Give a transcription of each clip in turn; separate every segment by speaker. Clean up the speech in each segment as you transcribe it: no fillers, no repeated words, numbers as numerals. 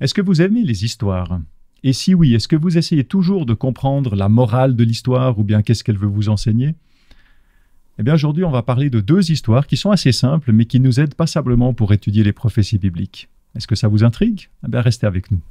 Speaker 1: Est-ce que vous aimez les histoires? Et si oui, est-ce que vous essayez toujours de comprendre la morale de l'histoire ou bien qu'est-ce qu'elle veut vous enseigner? Eh bien, aujourd'hui, on va parler de deux histoires qui sont assez simples, mais qui nous aident passablement pour étudier les prophéties bibliques. Est-ce que ça vous intrigue? Eh bien, restez avec nous.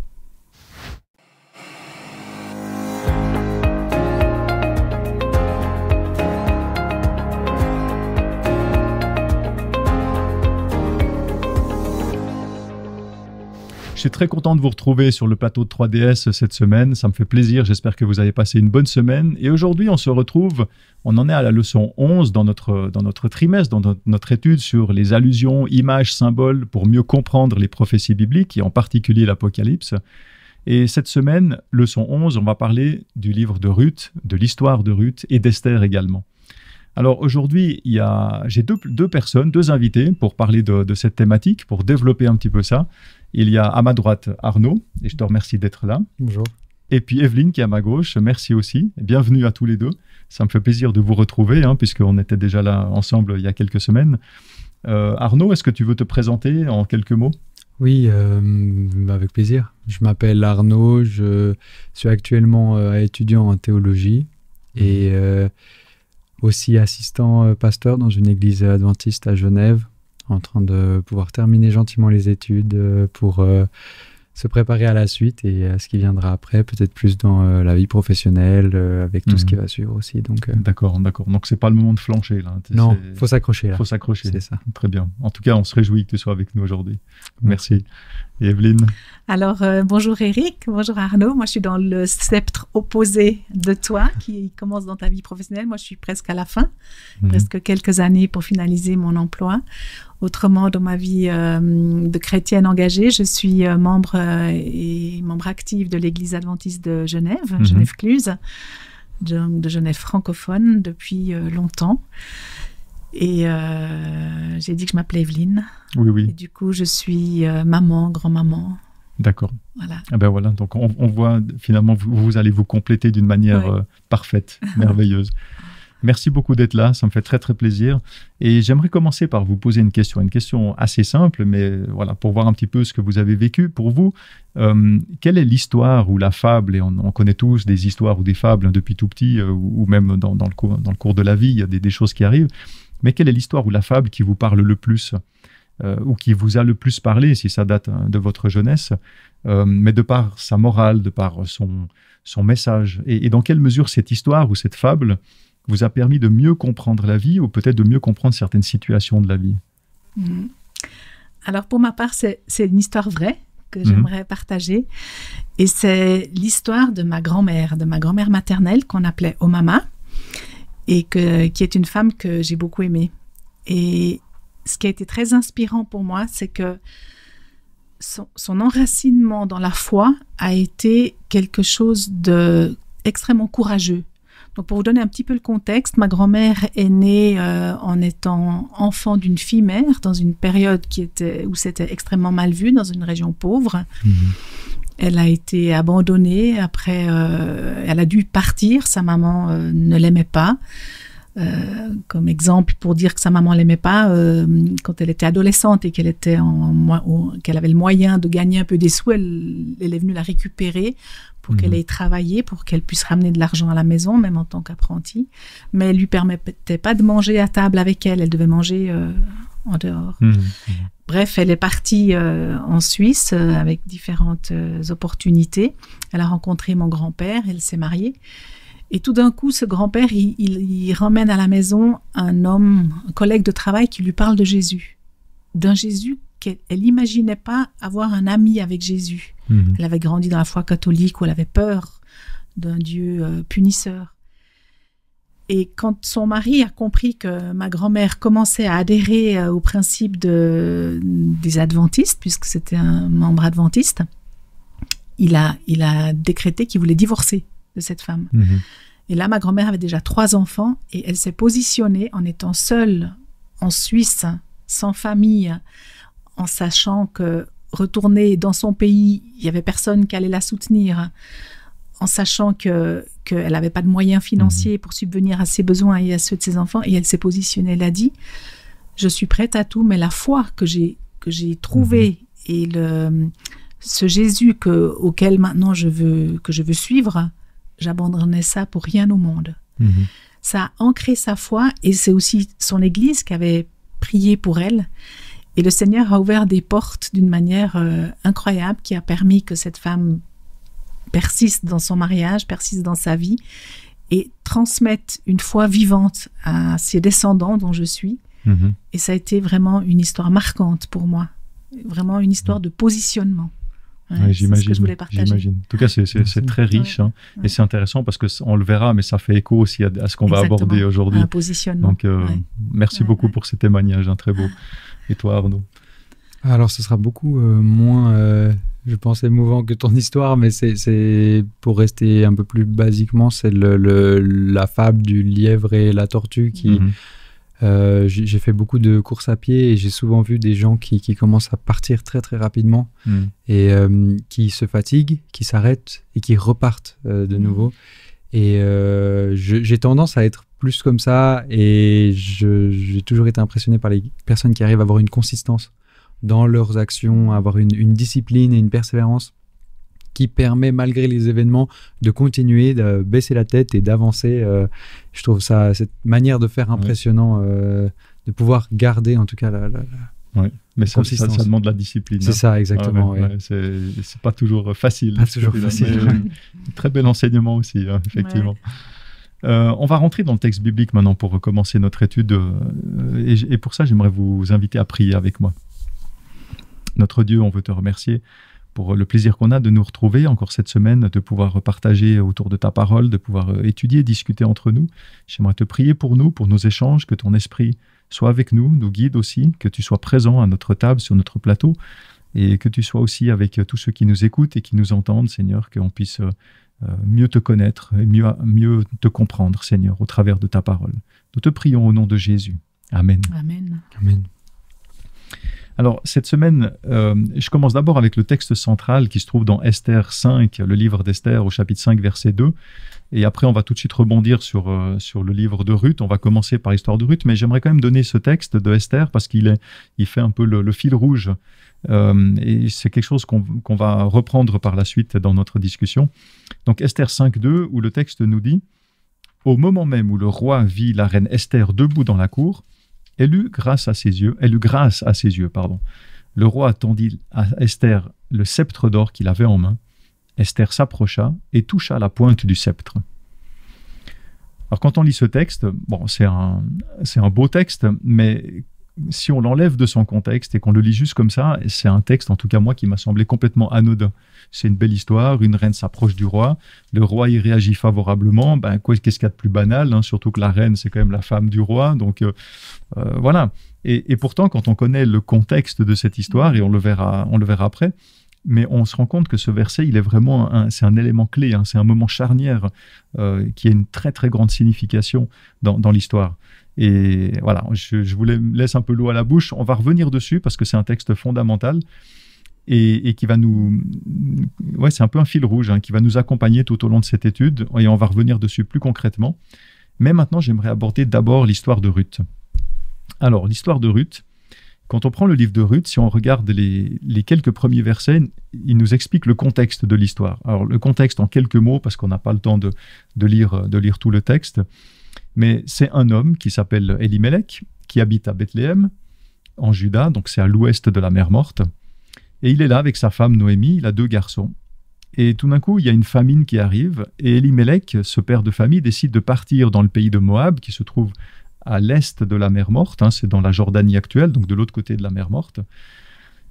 Speaker 1: Je suis très content de vous retrouver sur le plateau de 3DS cette semaine. Ça me fait plaisir. J'espère que vous avez passé une bonne semaine. Et aujourd'hui, on se retrouve, on en est à la leçon 11 dans notre trimestre, dans notre étude sur les allusions, images, symboles pour mieux comprendre les prophéties bibliques et en particulier l'Apocalypse. Et cette semaine, leçon 11, on va parler du livre de Ruth, de l'histoire de Ruth et d'Esther également. Alors aujourd'hui, j'ai deux personnes, deux invités pour parler de cette thématique, pour développer un petit peu ça. Il y a à ma droite Arnaud, et je te remercie d'être là.
Speaker 2: Bonjour.
Speaker 1: Et puis Evelyne qui est à ma gauche, merci aussi. Bienvenue à tous les deux. Ça me fait plaisir de vous retrouver, puisqu'on était déjà là ensemble il y a quelques semaines. Arnaud, est-ce que tu veux te présenter en quelques mots?
Speaker 2: Oui, avec plaisir. Je m'appelle Arnaud, je suis actuellement étudiant en théologie et aussi assistant pasteur dans une église adventiste à Genève, en train de pouvoir terminer gentiment les études pour se préparer à la suite et à ce qui viendra après, peut-être plus dans la vie professionnelle, avec tout ce qui va suivre aussi.
Speaker 1: D'accord. Donc, c'est pas le moment de flancher, là.
Speaker 2: Non, il faut s'accrocher, là.
Speaker 1: Il faut s'accrocher.
Speaker 2: C'est ça.
Speaker 1: Très bien. En tout cas, on se réjouit que tu sois avec nous aujourd'hui. Merci. Et Evelyne?
Speaker 3: Alors, bonjour Eric, bonjour Arnaud. Moi, je suis dans le sceptre opposé de toi, qui commence dans ta vie professionnelle. Moi, je suis presque à la fin, presque quelques années pour finaliser mon emploi. Autrement, dans ma vie de chrétienne engagée, je suis membre actif de l'Église adventiste de Genève, Genève-Cluse, de Genève francophone depuis longtemps. Et j'ai dit que je m'appelais Evelyne.
Speaker 1: Oui.
Speaker 3: Et du coup, je suis maman, grand-maman.
Speaker 1: D'accord.
Speaker 3: Voilà.
Speaker 1: Ah ben voilà, donc on voit finalement, vous allez vous compléter d'une manière parfaite, merveilleuse. Merci beaucoup d'être là, ça me fait très très plaisir. Et j'aimerais commencer par vous poser une question assez simple, mais voilà, pour voir un petit peu ce que vous avez vécu. Pour vous, quelle est l'histoire ou la fable, et on connaît tous des histoires ou des fables depuis tout petit, ou même dans le cours de la vie, il y a des choses qui arrivent, mais quelle est l'histoire ou la fable qui vous parle le plus, ou qui vous a le plus parlé, si ça date de votre jeunesse, mais de par sa morale, de par son message, et dans quelle mesure cette histoire ou cette fable vous a permis de mieux comprendre la vie ou peut-être de mieux comprendre certaines situations de la vie?
Speaker 3: Alors pour ma part, c'est une histoire vraie que j'aimerais partager. Et c'est l'histoire de ma grand-mère maternelle qu'on appelait Omama, et qui est une femme que j'ai beaucoup aimée. Et ce qui a été très inspirant pour moi, c'est que son enracinement dans la foi a été quelque chose d'extrêmement courageux. Donc, pour vous donner un petit peu le contexte, ma grand-mère est née en étant enfant d'une fille-mère dans une période où c'était extrêmement mal vu, dans une région pauvre. Elle a été abandonnée. Après, elle a dû partir. Sa maman ne l'aimait pas. Comme exemple, pour dire que sa maman ne l'aimait pas, quand elle était adolescente et qu'elle avait le moyen de gagner un peu des sous, elle est venue la récupérer pour qu'elle ait travaillé, pour qu'elle puisse ramener de l'argent à la maison, même en tant qu'apprentie. Mais elle ne lui permettait pas de manger à table avec elle. Elle devait manger en dehors. Bref, elle est partie en Suisse avec différentes opportunités. Elle a rencontré mon grand-père, elle s'est mariée. Et tout d'un coup, ce grand-père, il ramène à la maison un collègue de travail qui lui parle de Jésus. D'un Jésus qu'elle n'imaginait pas avoir un ami avec Jésus. Elle avait grandi dans la foi catholique où elle avait peur d'un Dieu punisseur. Et quand son mari a compris que ma grand-mère commençait à adhérer au principe des adventistes, puisque c'était un membre adventiste, il a décrété qu'il voulait divorcer de cette femme. Et là, ma grand-mère avait déjà 3 enfants et elle s'est positionnée en étant seule en Suisse, sans famille, en sachant que retourner dans son pays, il n'y avait personne qui allait la soutenir, en sachant qu'elle n'avait pas de moyens financiers pour subvenir à ses besoins et à ceux de ses enfants. Et elle s'est positionnée, elle a dit, je suis prête à tout, mais la foi que j'ai trouvée et ce Jésus auquel maintenant je veux suivre, j'abandonnerais ça pour rien au monde. Ça a ancré sa foi et c'est aussi son Église qui avait prié pour elle. Et le Seigneur a ouvert des portes d'une manière incroyable qui a permis que cette femme persiste dans son mariage, persiste dans sa vie et transmette une foi vivante à ses descendants dont je suis. Et ça a été vraiment une histoire marquante pour moi. Vraiment une histoire de positionnement.
Speaker 1: Ouais,
Speaker 3: c'est ce que je voulais partager.
Speaker 1: J'imagine. En tout cas, c'est très riche et c'est intéressant parce qu'on le verra, mais ça fait écho aussi à ce qu'on va aborder aujourd'hui.
Speaker 3: Un positionnement.
Speaker 1: Donc, merci beaucoup pour ces témoignages, très beau. Et toi, Arnaud?
Speaker 2: Alors, ce sera beaucoup moins, je pense, émouvant que ton histoire, mais c'est pour rester un peu plus basiquement, c'est la fable du lièvre et la tortue qui... j'ai fait beaucoup de courses à pied et j'ai souvent vu des gens qui commencent à partir très très rapidement et qui se fatiguent, qui s'arrêtent et qui repartent de nouveau. Et j'ai tendance à être plus comme ça et j'ai toujours été impressionné par les personnes qui arrivent à avoir une consistance dans leurs actions, à avoir une discipline et une persévérance qui permet, malgré les événements, de continuer, de baisser la tête et d'avancer. Je trouve cette manière de faire impressionnant, de pouvoir garder en tout cas la
Speaker 1: mais ça demande de la discipline.
Speaker 2: C'est ça, exactement.
Speaker 1: C'est pas toujours facile.
Speaker 2: Pas toujours facile.
Speaker 1: Très bel enseignement aussi, effectivement. On va rentrer dans le texte biblique maintenant pour commencer notre étude. Et pour ça, j'aimerais vous inviter à prier avec moi. Notre Dieu, on veut te remercier pour le plaisir qu'on a de nous retrouver encore cette semaine, de pouvoir partager autour de ta parole, de pouvoir étudier, discuter entre nous. J'aimerais te prier pour nous, pour nos échanges, que ton esprit soit avec nous, nous guide aussi, que tu sois présent à notre table, sur notre plateau, et que tu sois aussi avec tous ceux qui nous écoutent et qui nous entendent, Seigneur, qu'on puisse mieux te connaître et mieux te comprendre, Seigneur, au travers de ta parole. Nous te prions au nom de Jésus. Amen.
Speaker 3: Amen.
Speaker 2: Amen.
Speaker 1: Alors, cette semaine, je commence d'abord avec le texte central qui se trouve dans Esther 5, le livre d'Esther au chapitre 5, verset 2. Et après, on va tout de suite rebondir sur le livre de Ruth. On va commencer par l'histoire de Ruth, mais j'aimerais quand même donner ce texte de Esther parce qu'il fait un peu le fil rouge. Et c'est quelque chose qu'on va reprendre par la suite dans notre discussion. Donc, Esther 5, 2, où le texte nous dit « Au moment même où le roi vit la reine Esther debout dans la cour, elle eut grâce à ses yeux. Le roi tendit à Esther le sceptre d'or qu'il avait en main. Esther s'approcha et toucha la pointe du sceptre. » Alors quand on lit ce texte, c'est un beau texte, mais si on l'enlève de son contexte et qu'on le lit juste comme ça, c'est un texte, en tout cas moi, qui m'a semblé complètement anodin. C'est une belle histoire, une reine s'approche du roi, le roi y réagit favorablement, qu'est-ce qu'il y a de plus banal, surtout que la reine, c'est quand même la femme du roi, donc voilà. Et pourtant, quand on connaît le contexte de cette histoire, et on le verra après, mais on se rend compte que ce verset, il est vraiment c'est un élément clé, c'est un moment charnière qui a une très très grande signification dans l'histoire. Et voilà, je vous laisse un peu l'eau à la bouche. On va revenir dessus parce que c'est un texte fondamental et qui va nous... Ouais, c'est un peu un fil rouge qui va nous accompagner tout au long de cette étude et on va revenir dessus plus concrètement. Mais maintenant, j'aimerais aborder d'abord l'histoire de Ruth. Alors, l'histoire de Ruth, quand on prend le livre de Ruth, si on regarde les quelques premiers versets, il nous explique le contexte de l'histoire. Alors, le contexte en quelques mots, parce qu'on n'a pas le temps de lire tout le texte. Mais c'est un homme qui s'appelle Elimelech, qui habite à Bethléem, en Juda, donc c'est à l'ouest de la mer Morte. Et il est là avec sa femme Noémie, il a 2 garçons. Et tout d'un coup, il y a une famine qui arrive, et Elimelech, ce père de famille, décide de partir dans le pays de Moab, qui se trouve à l'est de la mer Morte, c'est dans la Jordanie actuelle, donc de l'autre côté de la mer Morte.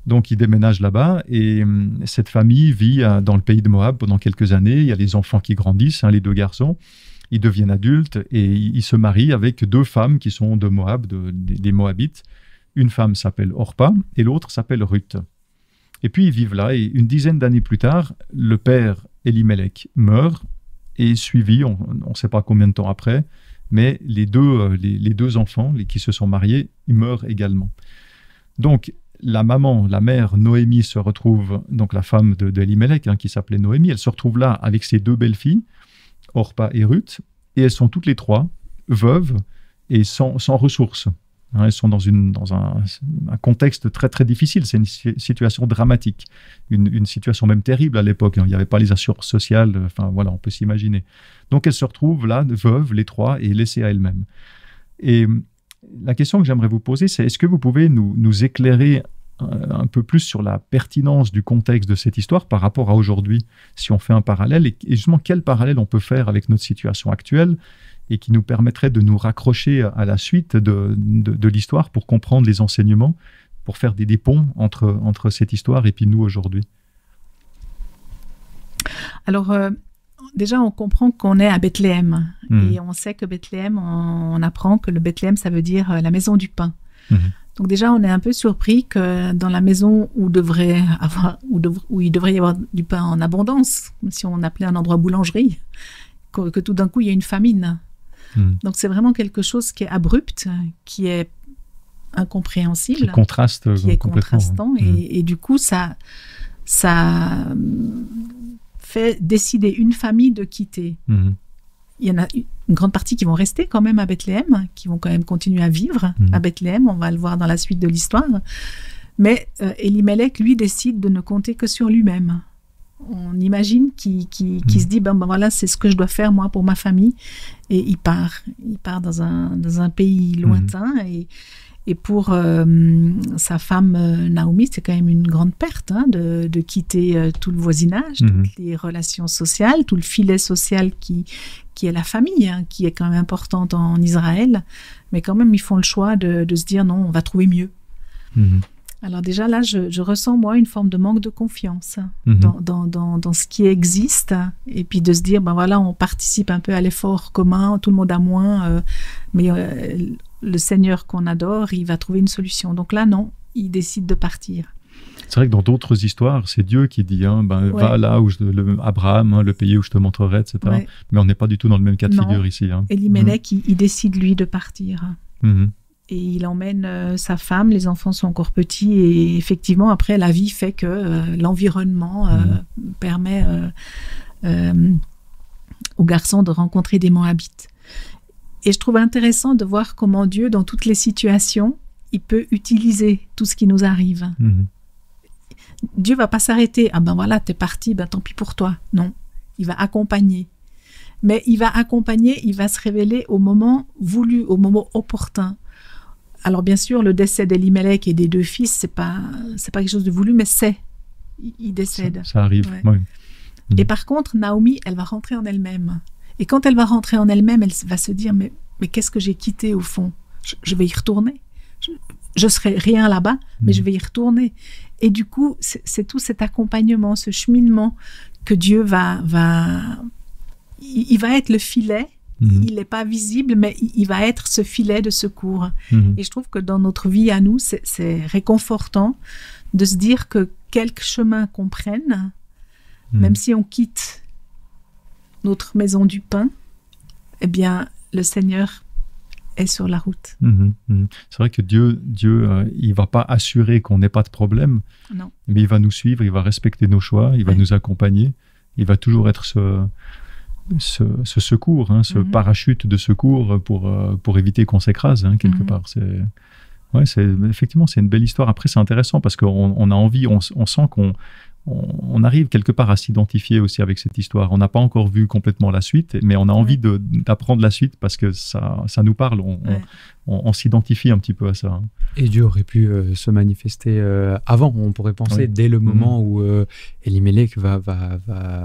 Speaker 1: Donc il déménage là-bas, et cette famille vit dans le pays de Moab pendant quelques années. Il y a les enfants qui grandissent, les 2 garçons. Ils deviennent adultes et ils se marient avec 2 femmes qui sont de Moab, des Moabites. Une femme s'appelle Orpa et l'autre s'appelle Ruth. Et puis ils vivent là et une dizaine d'années plus tard, le père Elimelech meurt et suivi, on ne sait pas combien de temps après, mais les deux enfants qui se sont mariés, ils meurent également. Donc la mère Noémie se retrouve, donc la femme d'Elimelech qui s'appelait Noémie, elle se retrouve là avec ses 2 belles-filles, Orpa et Ruth, et elles sont toutes les 3 veuves et sans ressources. Elles sont dans un contexte très, très difficile. C'est une situation dramatique, une situation même terrible à l'époque. Il n'y avait pas les assurances sociales. Enfin, voilà, on peut s'imaginer. Donc, elles se retrouvent là, veuves, les trois, et laissées à elles-mêmes. Et la question que j'aimerais vous poser, c'est est-ce que vous pouvez nous éclairer un peu plus sur la pertinence du contexte de cette histoire par rapport à aujourd'hui, si on fait un parallèle, et justement quel parallèle on peut faire avec notre situation actuelle et qui nous permettrait de nous raccrocher à la suite de l'histoire pour comprendre les enseignements, pour faire des ponts entre cette histoire et puis nous aujourd'hui.
Speaker 3: Alors, déjà, on comprend qu'on est à Bethléem. Et on sait que Bethléem, on apprend que le Bethléem, ça veut dire la maison du pain. Donc déjà, on est un peu surpris que dans la maison où il devrait y avoir du pain en abondance, si on appelait un endroit boulangerie, que tout d'un coup, il y a une famine. Donc c'est vraiment quelque chose qui est abrupt, qui est incompréhensible.
Speaker 1: Qui contraste
Speaker 3: qui est contrastant. Et du coup, ça fait décider une famille de quitter. Il y en a une grande partie qui vont rester quand même à Bethléem, qui vont quand même continuer à vivre à Bethléem. On va le voir dans la suite de l'histoire. Mais Elimelech, lui, décide de ne compter que sur lui-même. On imagine qu'il se dit, ben voilà, c'est ce que je dois faire, moi, pour ma famille. Et il part. Il part dans un pays lointain. Et pour sa femme Naomi, c'est quand même une grande perte de quitter tout le voisinage, toutes les relations sociales, tout le filet social qui est la famille, qui est quand même importante en Israël. Mais quand même, ils font le choix de se dire non, on va trouver mieux. Alors déjà là, je ressens moi une forme de manque de confiance dans ce qui existe, et puis de se dire ben voilà, on participe un peu à l'effort commun, tout le monde a moins, mais le Seigneur qu'on adore, il va trouver une solution. Donc là non, il décide de partir.
Speaker 1: C'est vrai que dans d'autres histoires, c'est Dieu qui dit va là où Abraham, le pays où je te montrerai, etc. Ouais. Mais on n'est pas du tout dans le même cas de figure ici.
Speaker 3: Elimelech, il décide lui de partir. Et il emmène sa femme, les enfants sont encore petits, et effectivement, après, la vie fait que l'environnement permet aux garçons de rencontrer des Moabites. Et je trouve intéressant de voir comment Dieu, dans toutes les situations, il peut utiliser tout ce qui nous arrive. Dieu ne va pas s'arrêter. Ah ben voilà, t'es parti, ben tant pis pour toi. Non, il va accompagner. Mais il va accompagner, il va se révéler au moment voulu, au moment opportun. Alors bien sûr, le décès d'Elimelech et des deux fils, c'est pas quelque chose de voulu, mais il décède.
Speaker 1: Ça arrive.
Speaker 3: Ouais. Oui. Et par contre, Naomi, elle va rentrer en elle-même. Et quand elle va rentrer en elle-même, elle va se dire mais qu'est-ce que j'ai quitté au fond ? Je vais y retourner. Je serai rien là-bas, mais je vais y retourner. Et du coup, c'est tout cet accompagnement, ce cheminement que Dieu il va être le filet. Il n'est pas visible, mais il va être ce filet de secours. Et je trouve que dans notre vie à nous, c'est réconfortant de se dire que quelque chemin qu'on prenne, même si on quitte notre maison du pain, eh bien, le Seigneur est sur la route.
Speaker 1: C'est vrai que Dieu il ne va pas assurer qu'on n'ait pas de problème,
Speaker 3: non.
Speaker 1: Mais il va nous suivre, il va respecter nos choix, il va nous accompagner, il va toujours être ce secours, parachute de secours pour éviter qu'on s'écrase quelque part. Effectivement, c'est une belle histoire. Après, c'est intéressant parce qu'on a envie, on sent qu'on arrive quelque part à s'identifier aussi avec cette histoire. On n'a pas encore vu complètement la suite, mais on a envie d'apprendre la suite parce que ça nous parle. On s'identifie un petit peu à ça.
Speaker 2: Et Dieu aurait pu se manifester avant. On pourrait penser dès le moment où Elimelech va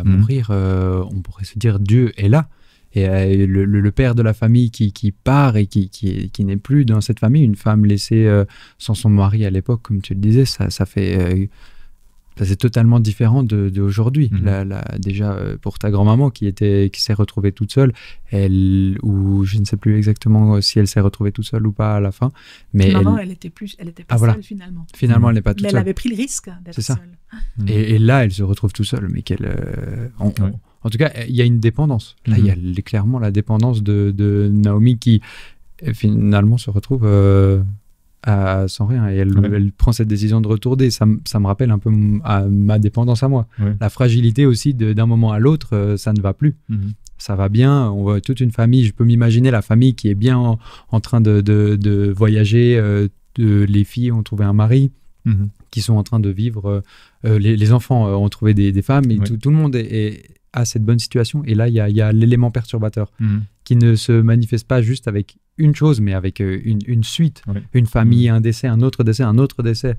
Speaker 2: mourir, on pourrait se dire Dieu est là. Et le père de la famille qui part et qui n'est plus dans cette famille, une femme laissée sans son mari à l'époque, comme tu le disais, ça fait... c'est totalement différent d'aujourd'hui. Déjà, pour ta grand-maman qui s'est retrouvée toute seule, ou je ne sais plus exactement si elle s'est retrouvée toute seule ou pas à la fin. Mais
Speaker 3: elle n'était pas seule finalement.
Speaker 2: Finalement, elle n'est pas toute seule.
Speaker 3: Mais elle avait pris le risque d'être seule.
Speaker 2: Et là, elle se retrouve toute seule. Mais en tout cas, il y a une dépendance. Là, il y a clairement la dépendance de Naomi qui finalement se retrouve sans rien. Et elle prend cette décision de retourner. Ça me rappelle un peu à ma dépendance à moi. Ouais. La fragilité aussi d'un moment à l'autre, ça ne va plus. Ça va bien, on voit toute une famille. Je peux m'imaginer la famille qui est bien en train de voyager. Les filles ont trouvé un mari, qui sont en train de vivre. Les enfants ont trouvé des femmes. Et tout le monde a cette bonne situation. Et là, il y a l'élément perturbateur qui ne se manifeste pas juste avec une chose, mais avec une suite. Une famille, un décès, un autre décès, un autre décès.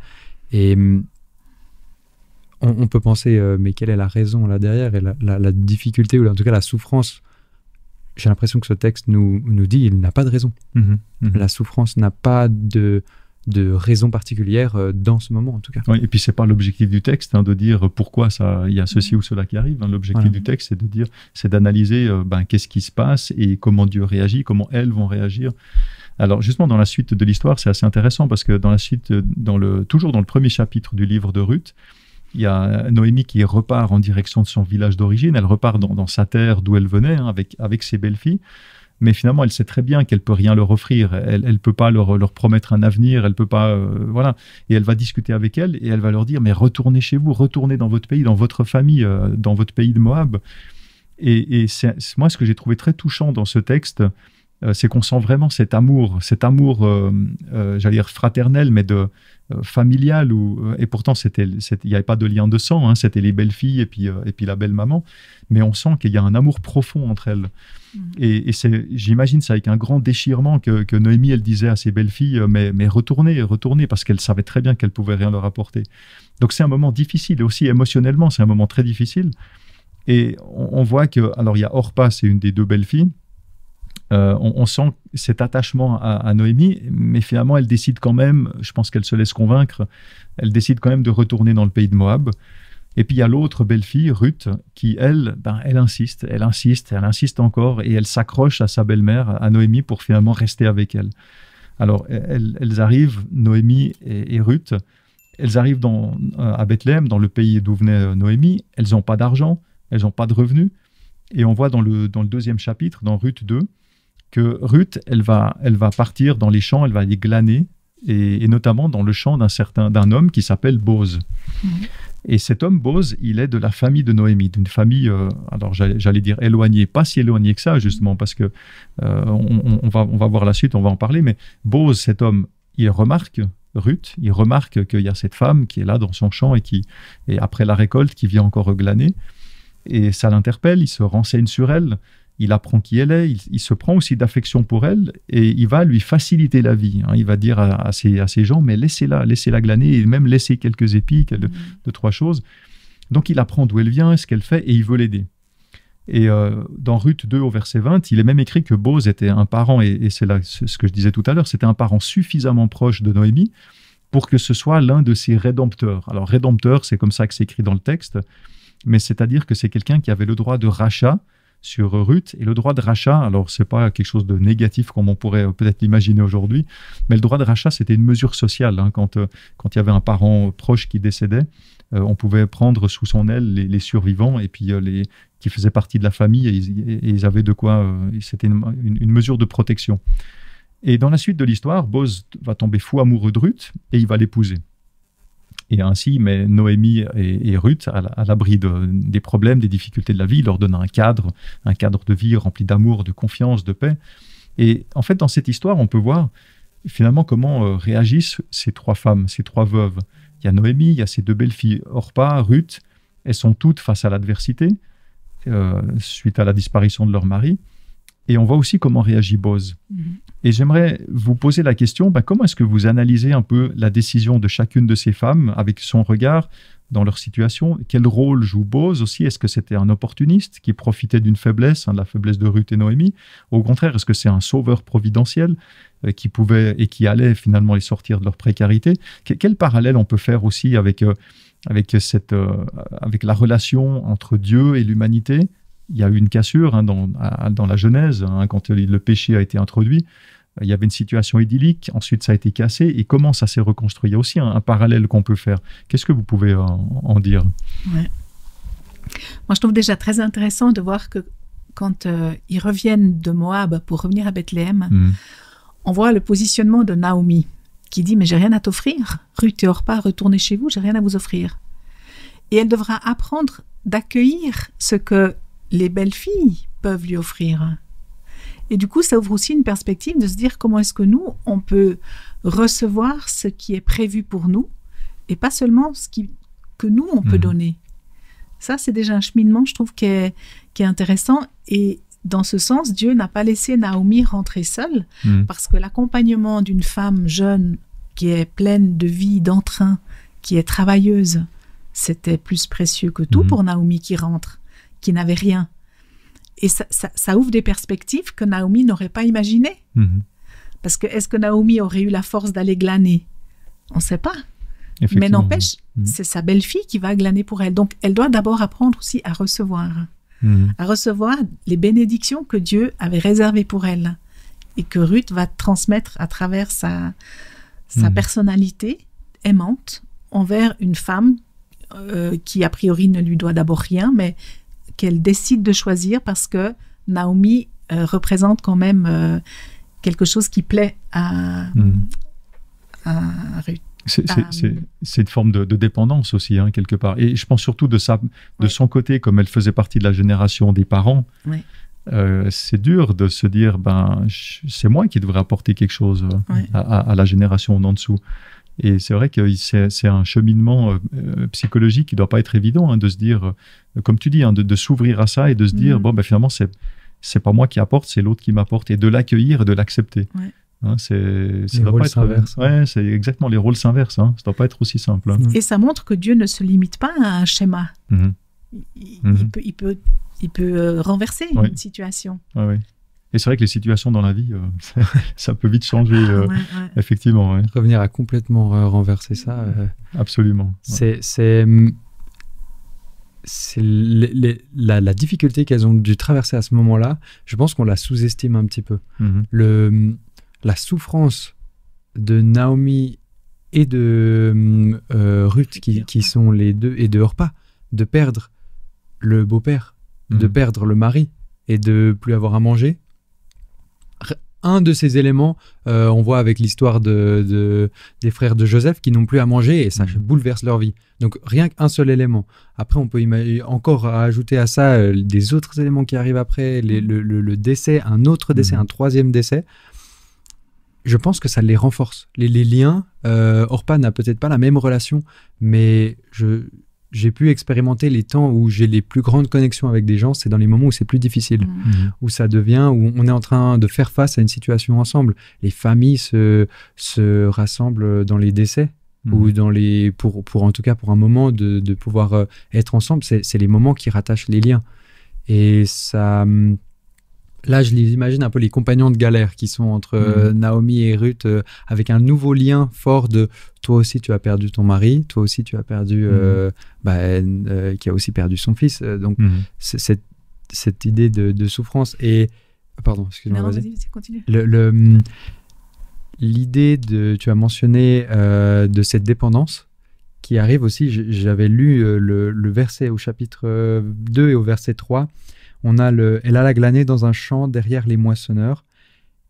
Speaker 2: Et on peut penser, mais quelle est la raison là derrière et la difficulté, ou en tout cas la souffrance. J'ai l'impression que ce texte nous dit il n'a pas de raison. La souffrance n'a pas de raison particulière dans ce moment, en tout cas.
Speaker 1: Oui, et puis c'est pas l'objectif du texte de dire pourquoi il y a ceci ou cela qui arrive. L'objectif du texte, c'est d'analyser qu'est-ce qui se passe et comment Dieu réagit, comment elles vont réagir. Alors justement, dans la suite de l'histoire, c'est assez intéressant parce que dans la suite, toujours dans le premier chapitre du livre de Ruth, il y a Noémie qui repart en direction de son village d'origine. Elle repart dans sa terre d'où elle venait, avec ses belles-filles. Mais finalement, elle sait très bien qu'elle ne peut rien leur offrir. Elle ne peut pas leur promettre un avenir. Elle peut pas, voilà. Et elle va discuter avec elles et elle va leur dire, mais retournez chez vous, retournez dans votre pays, dans votre famille, dans votre pays de Moab. Et moi, ce que j'ai trouvé très touchant dans ce texte, c'est qu'on sent vraiment cet amour, j'allais dire fraternel, mais familial. Et pourtant, il n'y avait pas de lien de sang, c'était les belles-filles et puis la belle-maman. Mais on sent qu'il y a un amour profond entre elles. Et j'imagine ça avec un grand déchirement que Noémie, elle disait à ses belles-filles, mais retournez, parce qu'elle savait très bien qu'elle ne pouvait rien leur apporter. Donc c'est un moment difficile, et aussi émotionnellement, c'est un moment très difficile. Et on voit alors il y a Orpa, c'est une des deux belles-filles. On sent cet attachement à Noémie, mais finalement, elle décide quand même, je pense qu'elle se laisse convaincre, elle décide quand même de retourner dans le pays de Moab. Et puis, il y a l'autre belle-fille, Ruth, qui, elle insiste encore, et elle s'accroche à sa belle-mère, à Noémie, pour finalement rester avec elle. Alors, elles arrivent, Noémie et Ruth, elles arrivent à Bethléem, dans le pays d'où venait Noémie. Elles n'ont pas d'argent, elles n'ont pas de revenus. Et on voit dans le deuxième chapitre, dans Ruth 2, que Ruth, elle va partir dans les champs, elle va aller glaner, et notamment dans le champ d'un homme qui s'appelle Boz. Et cet homme, Boz, il est de la famille de Noémie, d'une famille, alors j'allais dire éloignée, pas si éloignée que ça, justement, parce que on va voir la suite, on va en parler, mais Boz, cet homme, il remarque Ruth, il remarque qu'il y a cette femme qui est là dans son champ et après la récolte, qui vient encore glaner, et ça l'interpelle, il se renseigne sur elle, il apprend qui elle est, il se prend aussi d'affection pour elle, et il va lui faciliter la vie. Il va dire à ces gens, mais laissez-la glaner, et même laissez quelques épis, deux, trois choses. Donc il apprend d'où elle vient, ce qu'elle fait, et il veut l'aider. Et dans Ruth 2 au verset 20, il est même écrit que Boz était un parent, et c'est là ce que je disais tout à l'heure, c'était un parent suffisamment proche de Noémie pour que ce soit l'un de ses rédempteurs. Alors rédempteur, c'est comme ça que c'est écrit dans le texte, mais c'est-à-dire que c'est quelqu'un qui avait le droit de rachat sur Ruth. Et le droit de rachat, alors c'est pas quelque chose de négatif comme on pourrait peut-être l'imaginer aujourd'hui, mais le droit de rachat, c'était une mesure sociale. Quand il y avait un parent proche qui décédait, on pouvait prendre sous son aile les survivants, et puis qui faisaient partie de la famille, et ils avaient de quoi... c'était une mesure de protection. Et dans la suite de l'histoire, Boz va tomber fou amoureux de Ruth, et il va l'épouser. Et ainsi, mais Noémie et Ruth, à l'abri des problèmes, des difficultés de la vie, leur donnent un cadre de vie rempli d'amour, de confiance, de paix. Et en fait, dans cette histoire, on peut voir finalement comment réagissent ces trois femmes, ces trois veuves. Il y a Noémie, il y a ces deux belles-filles, Orpa, Ruth. Elles sont toutes face à l'adversité, suite à la disparition de leur mari. Et on voit aussi comment réagit Boz. Et j'aimerais vous poser la question, comment est-ce que vous analysez un peu la décision de chacune de ces femmes avec son regard dans leur situation? Quel rôle joue Boz aussi? Est-ce que c'était un opportuniste qui profitait d'une faiblesse, de la faiblesse de Ruth et Noémie? Au contraire, est-ce que c'est un sauveur providentiel qui pouvait et qui allait finalement les sortir de leur précarité? Quel parallèle on peut faire aussi avec la relation entre Dieu et l'humanité? Il y a eu une cassure dans la Genèse, quand le péché a été introduit. Il y avait une situation idyllique, ensuite ça a été cassé, et comment ça s'est reconstruit? Il y a aussi un parallèle qu'on peut faire. Qu'est-ce que vous pouvez en dire?
Speaker 3: Ouais. Moi, je trouve déjà très intéressant de voir que quand ils reviennent de Moab pour revenir à Bethléem, on voit le positionnement de Naomi. qui dit « Mais j'ai rien à t'offrir. Ruth et Orpa, retournez chez vous, j'ai rien à vous offrir. » Et elle devra apprendre d'accueillir ce que les belles filles peuvent lui offrir. Et du coup, ça ouvre aussi une perspective de se dire comment est-ce que nous, on peut recevoir ce qui est prévu pour nous et pas seulement que nous, on peut donner. Ça, c'est déjà un cheminement, je trouve, qui est intéressant. Et dans ce sens, Dieu n'a pas laissé Naomi rentrer seule parce que l'accompagnement d'une femme jeune qui est pleine de vie, d'entrain, qui est travailleuse, c'était plus précieux que tout pour Naomi qui rentre, qui n'avait rien. Et ça ouvre des perspectives que Naomi n'aurait pas imaginées. Parce que est-ce que Naomi aurait eu la force d'aller glaner? On ne sait pas. Mais n'empêche, c'est sa belle-fille qui va glaner pour elle. Donc, elle doit d'abord apprendre aussi à recevoir. À recevoir les bénédictions que Dieu avait réservées pour elle. Et que Ruth va transmettre à travers sa personnalité aimante envers une femme qui, a priori, ne lui doit d'abord rien, mais qu'elle décide de choisir parce que Naomi représente quand même quelque chose qui plaît à Ruth.
Speaker 1: C'est une forme de dépendance aussi, hein, quelque part. Et je pense surtout de son côté, comme elle faisait partie de la génération des parents, c'est dur de se dire, c'est moi qui devrais apporter quelque chose à la génération en dessous. Et c'est vrai que c'est un cheminement psychologique qui ne doit pas être évident, hein, de se dire, comme tu dis, hein, de s'ouvrir à ça et de se dire, finalement, c'est pas moi qui apporte, c'est l'autre qui m'apporte, et de l'accueillir et de l'accepter. Hein,
Speaker 2: les rôles s'inversent.
Speaker 1: C'est exactement les rôles s'inversent. Hein, ça ne doit pas être aussi simple. Hein.
Speaker 3: Et ça montre que Dieu ne se limite pas à un schéma. Il peut renverser une situation.
Speaker 1: Et c'est vrai que les situations dans la vie, ça peut vite changer, effectivement.
Speaker 2: Revenir à complètement renverser ça.
Speaker 1: Absolument.
Speaker 2: La difficulté qu'elles ont dû traverser à ce moment-là, je pense qu'on la sous-estime un petit peu. La souffrance de Naomi et de Ruth, qui sont les deux, et de Orpa, de perdre le beau-père, de perdre le mari et de plus avoir à manger. Un de ces éléments, on voit avec l'histoire des frères de Joseph qui n'ont plus à manger et ça bouleverse leur vie. Donc rien qu'un seul élément. Après, on peut encore ajouter à ça des autres éléments qui arrivent après, le décès, un autre décès, un troisième décès. Je pense que ça les renforce. Les liens, Orpa n'a peut-être pas la même relation, mais j'ai pu expérimenter les temps où j'ai les plus grandes connexions avec des gens, c'est dans les moments où c'est plus difficile, où ça devient, où on est en train de faire face à une situation ensemble. Les familles se rassemblent dans les décès, ou pour en tout cas pour un moment de pouvoir être ensemble. C'est les moments qui rattachent les liens. Et ça... Là, je les imagine un peu les compagnons de galère qui sont entre Naomi et Ruth, avec un nouveau lien fort de toi aussi tu as perdu ton mari, toi aussi tu as perdu, qui a aussi perdu son fils. Donc, cette idée de souffrance. Et, pardon, excuse-moi, vas-y.
Speaker 3: Continue.
Speaker 2: L'idée tu as mentionné de cette dépendance qui arrive aussi. J'avais lu le verset au chapitre 2 et au verset 3. Elle alla glaner dans un champ derrière les moissonneurs,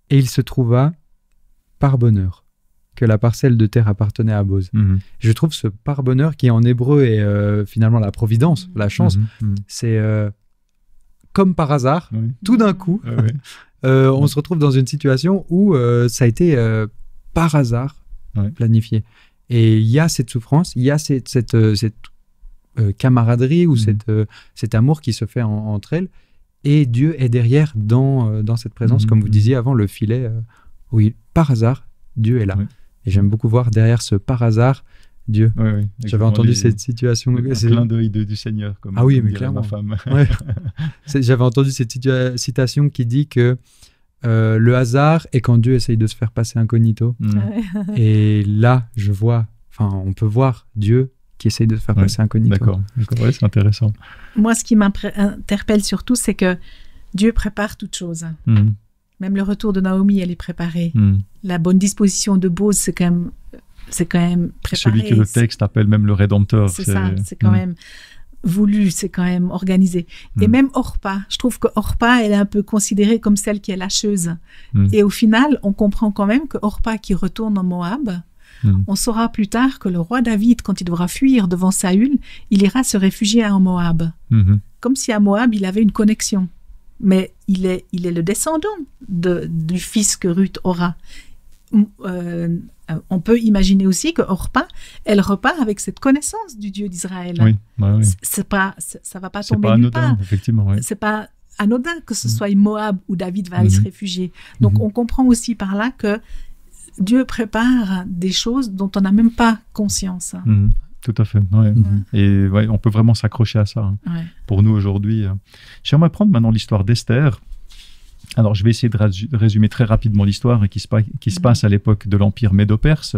Speaker 2: et il se trouva, par bonheur, que la parcelle de terre appartenait à Boz. Je trouve ce par bonheur, qui en hébreu est finalement la providence, la chance, c'est comme par hasard, tout d'un coup, on se retrouve dans une situation où ça a été par hasard planifié. Et il y a cette souffrance, il y a cette camaraderie ou cet amour qui se fait entre elles, et Dieu est derrière dans cette présence, comme vous disiez avant, le filet, oui, par hasard, Dieu est là. Et j'aime beaucoup voir derrière ce par hasard, Dieu. J'avais entendu cette situation.
Speaker 1: Un clin d'œil du Seigneur, comme
Speaker 2: mais clairement.
Speaker 1: Ma femme.
Speaker 2: J'avais entendu cette citation qui dit que le hasard est quand Dieu essaye de se faire passer incognito. Et là, on peut voir Dieu qui essaye de se faire passer incognito.
Speaker 1: D'accord. C'est intéressant.
Speaker 3: Moi, ce qui m'interpelle surtout, c'est que Dieu prépare toutes choses. Même le retour de Naomi, elle est préparée. La bonne disposition de Boz, c'est quand même préparé.
Speaker 1: Celui que le texte appelle même le Rédempteur.
Speaker 3: C'est ça, c'est quand même voulu, c'est quand même organisé. Et même Orpa, je trouve que Orpa, elle est un peu considérée comme celle qui est lâcheuse. Et au final, on comprend quand même que Orpa qui retourne en Moab, On saura plus tard que le roi David, quand il devra fuir devant Saül, il ira se réfugier en Moab. Comme si à Moab, il avait une connexion. Mais il est le descendant du fils que Ruth aura. On peut imaginer aussi que Orpa, elle repart avec cette connaissance du Dieu d'Israël.
Speaker 1: Oui,
Speaker 3: ça va pas tomber nulle part.
Speaker 1: Effectivement, oui.
Speaker 3: C'est pas anodin que ce soit Moab où David va aller se réfugier. Donc on comprend aussi par là que Dieu prépare des choses dont on n'a même pas conscience.
Speaker 1: Tout à fait. Ouais. Et on peut vraiment s'accrocher à ça pour nous aujourd'hui. J'aimerais prendre maintenant l'histoire d'Esther. Alors, je vais essayer de résumer très rapidement l'histoire qui se passe à l'époque de l'Empire médo-perse,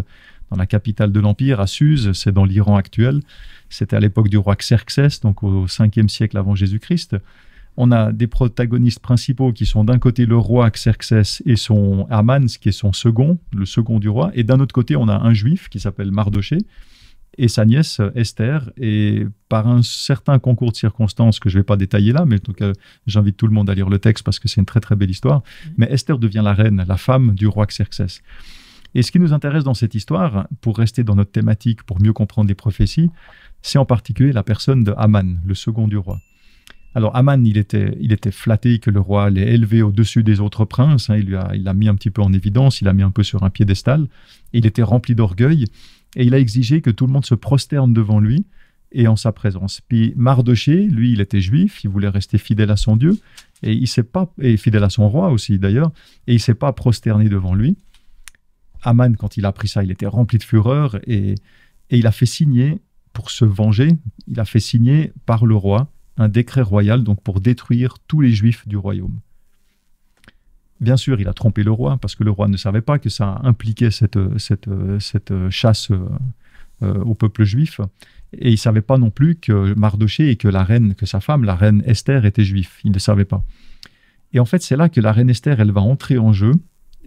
Speaker 1: dans la capitale de l'Empire, à Suse, c'est dans l'Iran actuel. C'était à l'époque du roi Xerxès, donc au 5e siècle avant Jésus-Christ. On a des protagonistes principaux qui sont d'un côté le roi Xerxès et son Haman, qui est son second, le second du roi, et d'un autre côté, on a un juif qui s'appelle Mardoché, et sa nièce Esther, et par un certain concours de circonstances que je ne vais pas détailler là, mais en tout cas, j'invite tout le monde à lire le texte parce que c'est une très très belle histoire, mais Esther devient la reine, la femme du roi Xerxès. Et ce qui nous intéresse dans cette histoire, pour rester dans notre thématique, pour mieux comprendre les prophéties, c'est en particulier la personne de Haman, le second du roi. Alors Haman, il était flatté que le roi l'ait élevé au-dessus des autres princes, il l'a mis un petit peu en évidence, il l'a mis un peu sur un piédestal, et il était rempli d'orgueil, et il a exigé que tout le monde se prosterne devant lui et en sa présence. Puis Mardoché, lui, il était juif, il voulait rester fidèle à son Dieu, et fidèle à son roi aussi d'ailleurs, et il ne s'est pas prosterné devant lui. Haman, quand il a appris ça, il était rempli de fureur, et il a fait signer, pour se venger, il a fait signer par le roi un décret royal donc pour détruire tous les juifs du royaume. Bien sûr, il a trompé le roi, parce que le roi ne savait pas que ça impliquait cette chasse au peuple juif. Et il ne savait pas non plus que Mardoché et que sa femme, la reine Esther, était juive. Il ne savait pas. Et en fait, c'est là que la reine Esther, elle va entrer en jeu,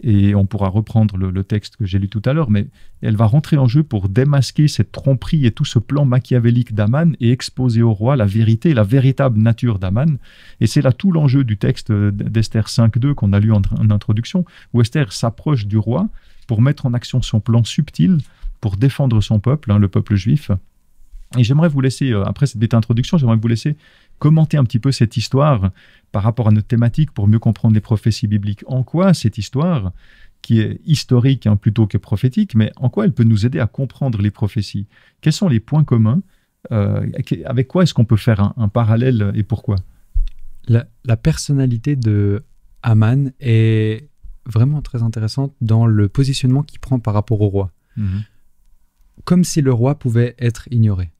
Speaker 1: et on pourra reprendre le texte que j'ai lu tout à l'heure, mais elle va rentrer en jeu pour démasquer cette tromperie et tout ce plan machiavélique d'Haman et exposer au roi la vérité, la véritable nature d'Haman. Et c'est là tout l'enjeu du texte d'Esther 5.2 qu'on a lu en introduction, où Esther s'approche du roi pour mettre en action son plan subtil pour défendre son peuple, le peuple juif. Et j'aimerais vous laisser, après cette belle introduction, j'aimerais vous laisser commenter un petit peu cette histoire par rapport à notre thématique pour mieux comprendre les prophéties bibliques. En quoi cette histoire, qui est historique plutôt que prophétique, mais en quoi elle peut nous aider à comprendre les prophéties? Quels sont les points communs? Avec quoi est-ce qu'on peut faire un parallèle et pourquoi?
Speaker 2: La personnalité de Haman est vraiment très intéressante dans le positionnement qu'il prend par rapport au roi. Comme si le roi pouvait être ignoré.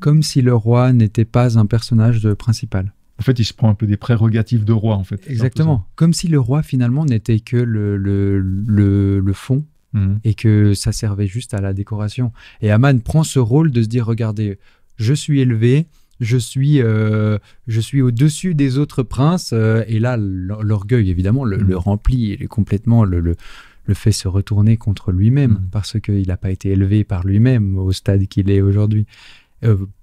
Speaker 2: Comme si le roi n'était pas un personnage principal.
Speaker 1: En fait, il se prend un peu des prérogatives de roi, en fait.
Speaker 2: Exactement. Comme si le roi, finalement, n'était que le fond et que ça servait juste à la décoration. Et Haman prend ce rôle de se dire, regardez, je suis élevé, je suis au-dessus des autres princes. Et là, l'orgueil, évidemment, le remplit et complètement le fait se retourner contre lui-même parce qu'il n'a pas été élevé par lui-même au stade qu'il est aujourd'hui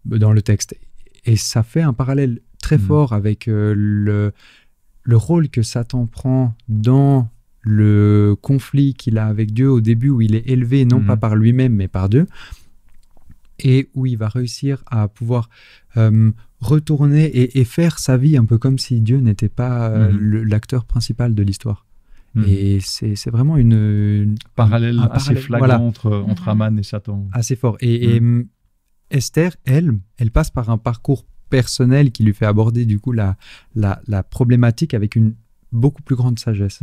Speaker 2: dans le texte. Et ça fait un parallèle très fort avec le rôle que Satan prend dans le conflit qu'il a avec Dieu au début, où il est élevé non pas par lui-même mais par Dieu, et où il va réussir à pouvoir retourner et faire sa vie un peu comme si Dieu n'était pas l'acteur principal de l'histoire. Et c'est vraiment un
Speaker 1: parallèle assez flagrant entre Haman et Satan.
Speaker 2: Assez fort. Et Esther, elle passe par un parcours personnel qui lui fait aborder du coup la problématique avec une beaucoup plus grande sagesse.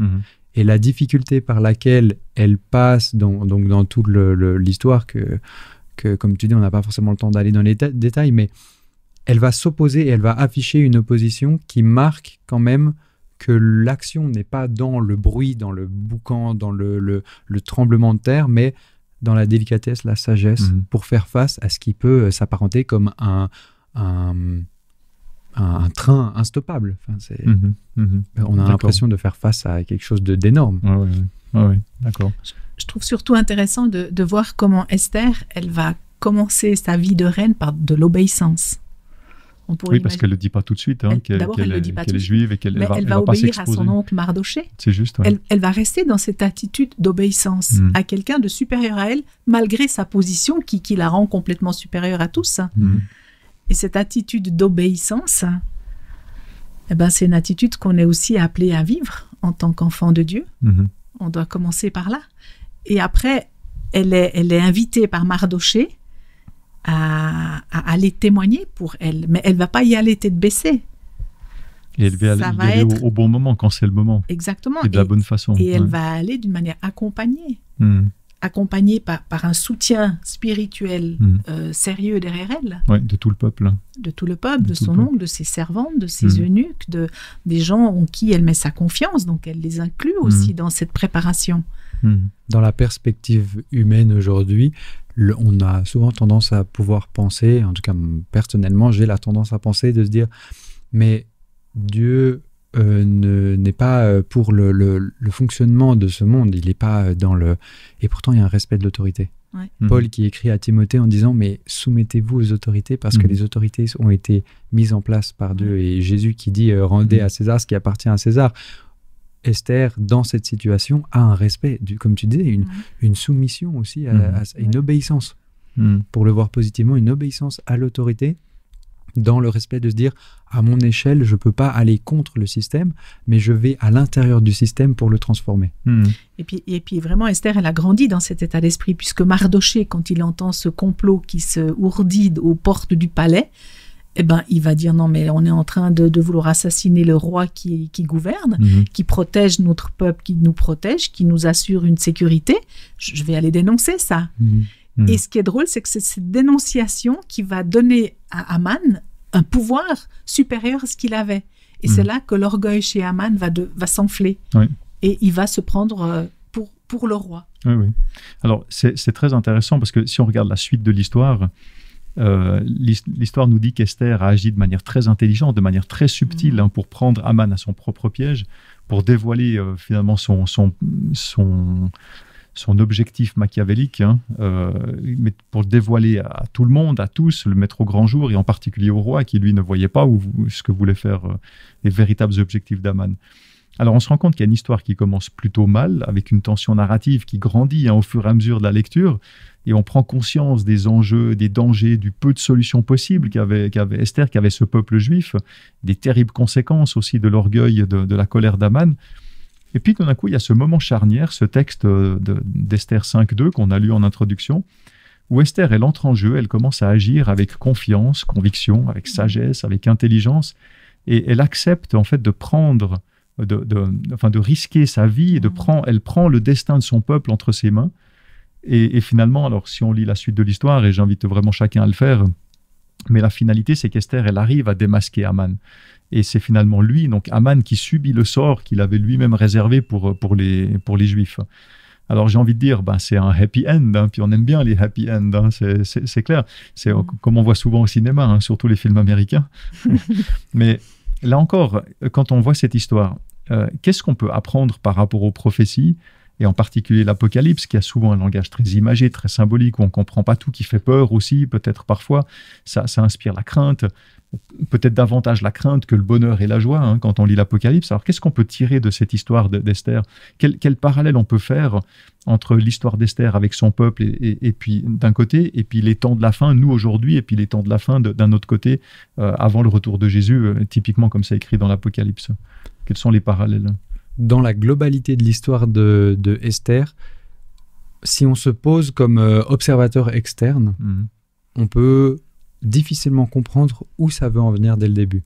Speaker 2: Et la difficulté par laquelle elle passe dans toute l'histoire que, comme tu dis, on n'a pas forcément le temps d'aller dans les détails, mais elle va s'opposer et elle va afficher une opposition qui marque quand même que l'action n'est pas dans le bruit, dans le boucan, dans le tremblement de terre, mais dans la délicatesse, la sagesse, pour faire face à ce qui peut s'apparenter comme un train instoppable. Enfin, on a l'impression de faire face à quelque chose d'énorme.
Speaker 1: Oui, d'accord.
Speaker 3: Je trouve surtout intéressant de voir comment Esther, elle va commencer sa vie de reine par de l'obéissance. pourrait
Speaker 1: parce qu'elle ne le dit pas tout de suite, hein, qu'elle est juive et qu'elle va
Speaker 3: obéir à son oncle Mardoché.
Speaker 1: C'est juste. Ouais.
Speaker 3: Elle va rester dans cette attitude d'obéissance à quelqu'un de supérieur à elle, malgré sa position qui la rend complètement supérieure à tous. Et cette attitude d'obéissance, c'est une attitude qu'on est aussi appelé à vivre en tant qu'enfant de Dieu. On doit commencer par là. Et après, elle est invitée par Mardoché à aller témoigner pour elle. Mais elle ne va pas y aller tête baissée.
Speaker 1: Et elle va y aller au bon moment, quand c'est le moment.
Speaker 3: Exactement.
Speaker 1: Et de la bonne façon.
Speaker 3: Et elle va aller d'une manière accompagnée. Accompagnée par un soutien spirituel sérieux derrière elle.
Speaker 1: Oui, de tout le peuple.
Speaker 3: De tout le peuple, de son oncle, de ses servantes, de ses eunuques, des gens en qui elle met sa confiance. Donc elle les inclut aussi dans cette préparation.
Speaker 2: Dans la perspective humaine aujourd'hui, on a souvent tendance à pouvoir penser, en tout cas personnellement, j'ai la tendance à penser de se dire, mais Dieu n'est pas pour le fonctionnement de ce monde, il n'est pas dans le... Et pourtant, il y a un respect de l'autorité.
Speaker 3: Ouais.
Speaker 2: Paul qui écrit à Timothée en disant, mais soumettez-vous aux autorités parce que les autorités ont été mises en place par Dieu. Et Jésus qui dit, rendez à César ce qui appartient à César. Esther, dans cette situation, a un respect, comme tu disais, une soumission aussi, une obéissance. Pour le voir positivement, une obéissance à l'autorité, dans le respect de se dire, à mon échelle, je ne peux pas aller contre le système, mais je vais à l'intérieur du système pour le transformer.
Speaker 3: Et puis vraiment, Esther, elle a grandi dans cet état d'esprit, puisque Mardoché, quand il entend ce complot qui se ourdit aux portes du palais, il va dire non, mais on est en train de vouloir assassiner le roi qui gouverne, qui protège notre peuple, qui nous protège, qui nous assure une sécurité. Je vais aller dénoncer ça. Et ce qui est drôle, c'est que c'est cette dénonciation qui va donner à Aman un pouvoir supérieur à ce qu'il avait. Et c'est là que l'orgueil chez Aman va s'enfler. Oui. Et il va se prendre pour le roi.
Speaker 1: Oui. Alors, c'est très intéressant parce que si on regarde la suite de l'histoire, l'histoire nous dit qu'Esther a agi de manière très intelligente, de manière très subtile pour prendre Aman à son propre piège, pour dévoiler finalement son objectif machiavélique, mais pour le dévoiler à tout le monde, à tous, le mettre au grand jour, et en particulier au roi qui, lui, ne voyait pas ce que voulaient faire les véritables objectifs d'Aman. Alors, on se rend compte qu'il y a une histoire qui commence plutôt mal, avec une tension narrative qui grandit au fur et à mesure de la lecture, et on prend conscience des enjeux, des dangers, du peu de solutions possibles qu'avait Esther, qu'avait ce peuple juif, des terribles conséquences aussi de l'orgueil, de la colère d'Aman. Et puis, tout d'un coup, il y a ce moment charnière, ce texte d'Esther 5.2 qu'on a lu en introduction, où Esther, elle entre en jeu, elle commence à agir avec confiance, conviction, avec sagesse, avec intelligence, et elle accepte en fait de prendre, de risquer sa vie, et elle prend le destin de son peuple entre ses mains. Et finalement, alors si on lit la suite de l'histoire, et j'invite vraiment chacun à le faire, mais la finalité, c'est qu'Esther, elle arrive à démasquer Aman. Et c'est finalement lui, donc Aman, qui subit le sort qu'il avait lui-même réservé pour les Juifs. Alors j'ai envie de dire, c'est un happy end, puis on aime bien les happy ends, c'est clair. C'est comme on voit souvent au cinéma, surtout les films américains. Mais là encore, quand on voit cette histoire, qu'est-ce qu'on peut apprendre par rapport aux prophéties, et en particulier l'Apocalypse, qui a souvent un langage très imagé, très symbolique, où on ne comprend pas tout, qui fait peur aussi, peut-être parfois. Ça inspire la crainte, peut-être davantage la crainte que le bonheur et la joie quand on lit l'Apocalypse. Alors qu'est-ce qu'on peut tirer de cette histoire d'Esther ? Quel parallèle on peut faire entre l'histoire d'Esther avec son peuple et puis d'un côté, et puis les temps de la fin, nous aujourd'hui, et puis les temps de la fin d'un autre côté, avant le retour de Jésus, typiquement comme c'est écrit dans l'Apocalypse. Quels sont les parallèles ?
Speaker 2: Dans la globalité de l'histoire de Esther, si on se pose comme observateur externe, on peut difficilement comprendre où ça veut en venir dès le début.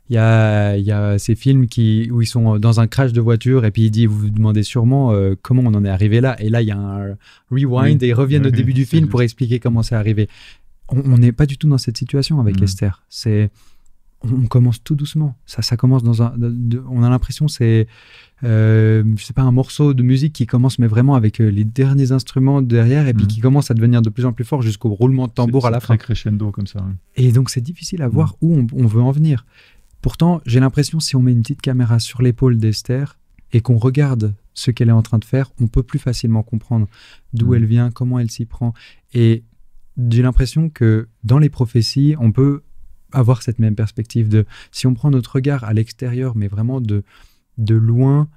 Speaker 2: Il y a ces films où ils sont dans un crash de voiture et puis il dit, vous vous demandez sûrement comment on en est arrivé là. Et là, il y a un rewind et ils reviennent au début du film pour expliquer comment c'est arrivé. On n'est pas du tout dans cette situation avec Esther. On commence tout doucement. Ça commence on a l'impression c'est pas un morceau de musique qui commence mais vraiment avec les derniers instruments derrière et puis qui commence à devenir de plus en plus fort jusqu'au roulement de tambour à la fin.
Speaker 1: C'est très crescendo comme ça.
Speaker 2: Et donc c'est difficile à voir où on veut en venir. Pourtant, j'ai l'impression si on met une petite caméra sur l'épaule d'Esther et qu'on regarde ce qu'elle est en train de faire, on peut plus facilement comprendre d'où elle vient, comment elle s'y prend. Et j'ai l'impression que dans les prophéties, on peut avoir cette même perspective de, si on prend notre regard à l'extérieur, mais vraiment de loin,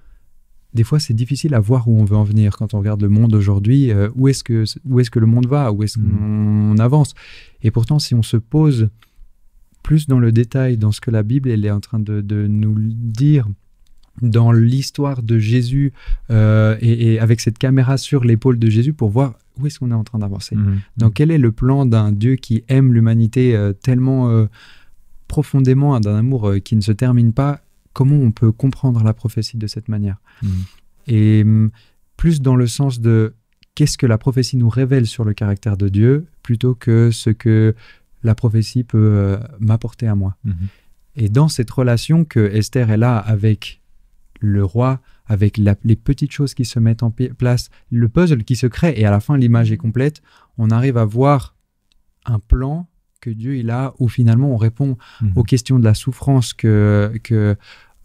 Speaker 2: des fois c'est difficile à voir où on veut en venir. Quand on regarde le monde aujourd'hui, où est-ce que le monde va, où est-ce qu'on avance. Et pourtant, si on se pose plus dans le détail, dans ce que la Bible elle est en train de nous dire, dans l'histoire de Jésus, et avec cette caméra sur l'épaule de Jésus pour voir où est-ce qu'on est en train d'avancer. Donc quel est le plan d'un Dieu qui aime l'humanité tellement profondément, d'un amour qui ne se termine pas? Comment on peut comprendre la prophétie de cette manière? Et plus dans le sens de qu'est-ce que la prophétie nous révèle sur le caractère de Dieu, plutôt que ce que la prophétie peut m'apporter à moi. Et dans cette relation que Esther est là avec le roi, avec les petites choses qui se mettent en place, le puzzle qui se crée, et à la fin l'image est complète, on arrive à voir un plan que Dieu il a, où finalement on répond aux questions de la souffrance que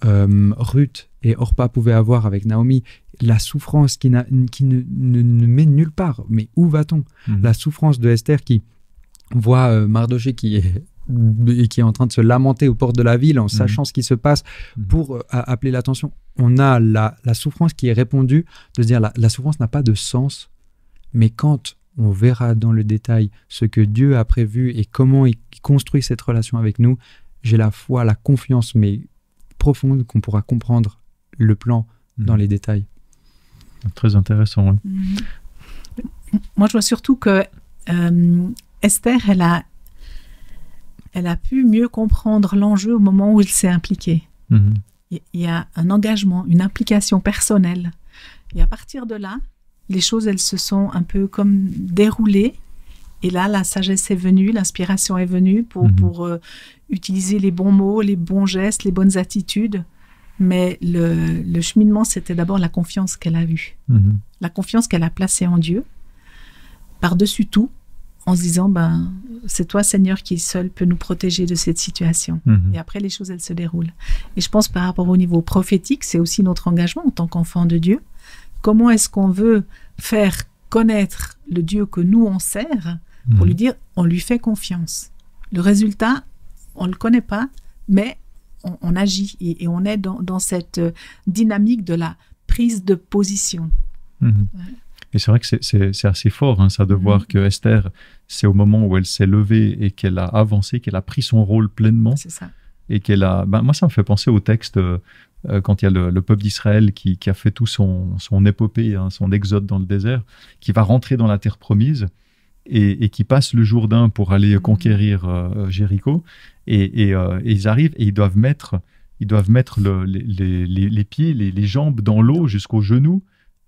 Speaker 2: Ruth et Orpa pouvaient avoir avec Naomi, la souffrance qui ne mène nulle part, mais où va-t-on? La souffrance de Esther qui voit Mardoché qui est en train de se lamenter aux portes de la ville en sachant ce qui se passe pour appeler l'attention. On a la souffrance qui est répondue, de se dire la souffrance n'a pas de sens, mais quand on verra dans le détail ce que Dieu a prévu et comment il construit cette relation avec nous, j'ai la foi, la confiance, mais profonde, qu'on pourra comprendre le plan dans les détails.
Speaker 1: Très intéressant. Oui.
Speaker 3: Moi, je vois surtout que Esther, elle a pu mieux comprendre l'enjeu au moment où il s'est impliqué. Il y a un engagement, une implication personnelle. Et à partir de là, les choses, elles se sont un peu comme déroulées. Et là, la sagesse est venue, l'inspiration est venue pour utiliser les bons mots, les bons gestes, les bonnes attitudes. Mais le cheminement, c'était d'abord la confiance qu'elle a eue. La confiance qu'elle a placée en Dieu, par-dessus tout, en se disant, c'est toi, Seigneur, qui seul peut nous protéger de cette situation. Et après, les choses, elles se déroulent. Et je pense par rapport au niveau prophétique, c'est aussi notre engagement en tant qu'enfant de Dieu. Comment est-ce qu'on veut faire connaître le Dieu que nous, on sert, pour lui dire, on lui fait confiance. Le résultat, on ne le connaît pas, mais on agit et on est dans cette dynamique de la prise de position. Ouais.
Speaker 1: Et c'est vrai que c'est assez fort, ça, de voir que Esther, c'est au moment où elle s'est levée et qu'elle a avancé, qu'elle a pris son rôle pleinement.
Speaker 3: C'est ça.
Speaker 1: Et qu'elle a... moi, ça me fait penser au texte quand il y a le peuple d'Israël qui a fait tout son épopée, son exode dans le désert, qui va rentrer dans la terre promise et qui passe le Jourdain pour aller conquérir Jéricho. Et ils arrivent et ils doivent mettre les pieds, les jambes dans l'eau jusqu'aux genoux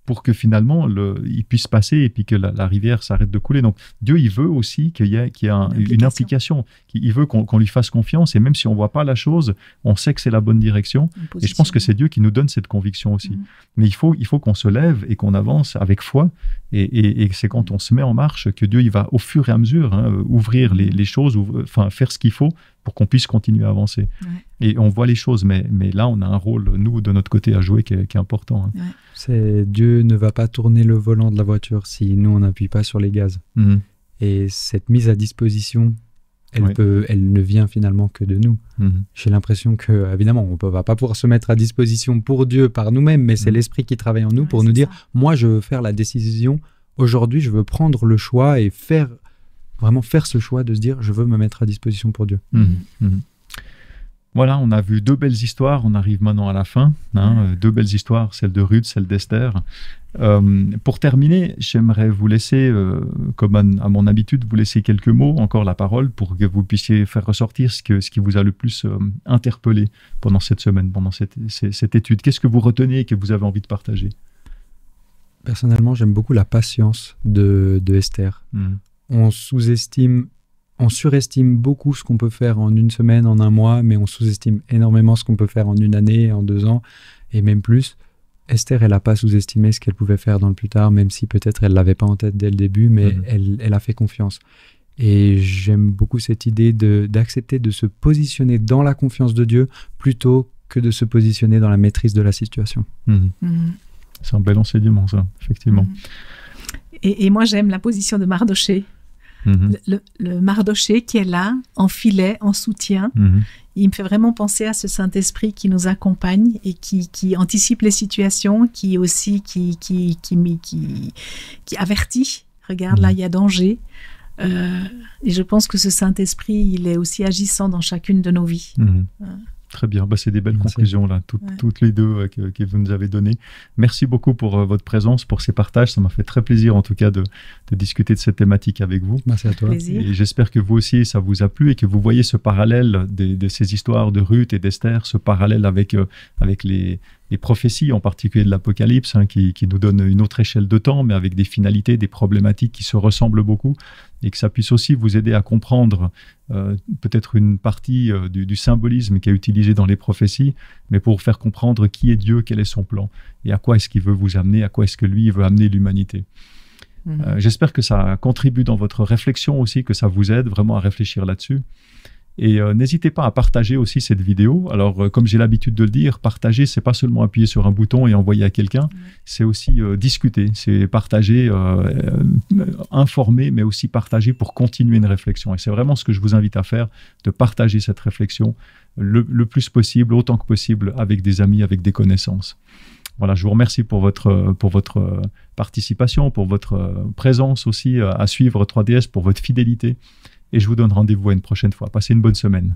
Speaker 1: pour que finalement ils puissent passer et puis que la rivière s'arrête de couler. Donc Dieu, il veut aussi qu'il y ait une implication. Il veut qu'on lui fasse confiance, et même si on ne voit pas la chose, on sait que c'est la bonne direction. Et je pense que c'est Dieu qui nous donne cette conviction aussi. Mais il faut qu'on se lève et qu'on avance avec foi, et c'est quand on se met en marche que Dieu, il va au fur et à mesure ouvrir les choses, faire ce qu'il faut pour qu'on puisse continuer à avancer. Et on voit les choses, mais là, on a un rôle, nous, de notre côté, à jouer qui est important.
Speaker 2: Dieu ne va pas tourner le volant de la voiture si nous, on n'appuie pas sur les gaz. Et cette mise à disposition, elle ne vient finalement que de nous. J'ai l'impression que, évidemment, on ne va pas pouvoir se mettre à disposition pour Dieu par nous-mêmes, mais c'est l'Esprit qui travaille en nous pour nous dire, moi, je veux faire la décision. Aujourd'hui, je veux prendre le choix et vraiment faire ce choix de se dire, je veux me mettre à disposition pour Dieu.
Speaker 1: Voilà, on a vu 2 belles histoires, on arrive maintenant à la fin. 2 belles histoires, celle de Ruth, celle d'Esther. Pour terminer, j'aimerais vous laisser, comme à mon habitude, vous laisser quelques mots, encore la parole, pour que vous puissiez faire ressortir ce qui vous a le plus interpellé pendant cette semaine, pendant cette étude. Qu'est-ce que vous retenez et que vous avez envie de partager?
Speaker 2: Personnellement, j'aime beaucoup la patience de Esther. On surestime beaucoup ce qu'on peut faire en une semaine, en un mois, mais on sous-estime énormément ce qu'on peut faire en une année, en 2 ans, et même plus. Esther, elle n'a pas sous-estimé ce qu'elle pouvait faire dans le plus tard, même si peut-être elle ne l'avait pas en tête dès le début, mais elle a fait confiance. Et j'aime beaucoup cette idée d'accepter de se positionner dans la confiance de Dieu plutôt que de se positionner dans la maîtrise de la situation.
Speaker 1: C'est un bel enseignement, ça, effectivement.
Speaker 3: Et moi, j'aime la position de Mardoché. le Mardoché qui est là, en filet, en soutien. Il me fait vraiment penser à ce Saint-Esprit qui nous accompagne et qui anticipe les situations, qui aussi qui avertit. Regarde, là, il y a danger. Et je pense que ce Saint-Esprit, il est aussi agissant dans chacune de nos vies.
Speaker 1: Très bien, c'est des belles conclusions là, toutes les deux que vous nous avez données. Merci beaucoup pour votre présence, pour ces partages. Ça m'a fait très plaisir en tout cas de discuter de cette thématique avec vous.
Speaker 2: Merci à toi.
Speaker 3: Plaisir.
Speaker 1: Et j'espère que vous aussi, ça vous a plu et que vous voyez ce parallèle de ces histoires de Ruth et d'Esther, ce parallèle avec les prophéties, en particulier de l'Apocalypse, qui nous donnent une autre échelle de temps, mais avec des finalités, des problématiques qui se ressemblent beaucoup, et que ça puisse aussi vous aider à comprendre peut-être une partie du symbolisme qui est utilisé dans les prophéties, mais pour vous faire comprendre qui est Dieu, quel est son plan, et à quoi est-ce qu'il veut vous amener, à quoi est-ce que lui veut amener l'humanité. J'espère que ça contribue dans votre réflexion aussi, que ça vous aide vraiment à réfléchir là-dessus. Et n'hésitez pas à partager aussi cette vidéo. Alors, comme j'ai l'habitude de le dire, partager, c'est pas seulement appuyer sur un bouton et envoyer à quelqu'un, c'est aussi discuter, c'est partager, informer, mais aussi partager pour continuer une réflexion. Et c'est vraiment ce que je vous invite à faire, de partager cette réflexion le plus possible, autant que possible, avec des amis, avec des connaissances. Voilà, je vous remercie pour votre participation, pour votre présence aussi à suivre 3DS, pour votre fidélité. Et je vous donne rendez-vous à une prochaine fois. Passez une bonne semaine.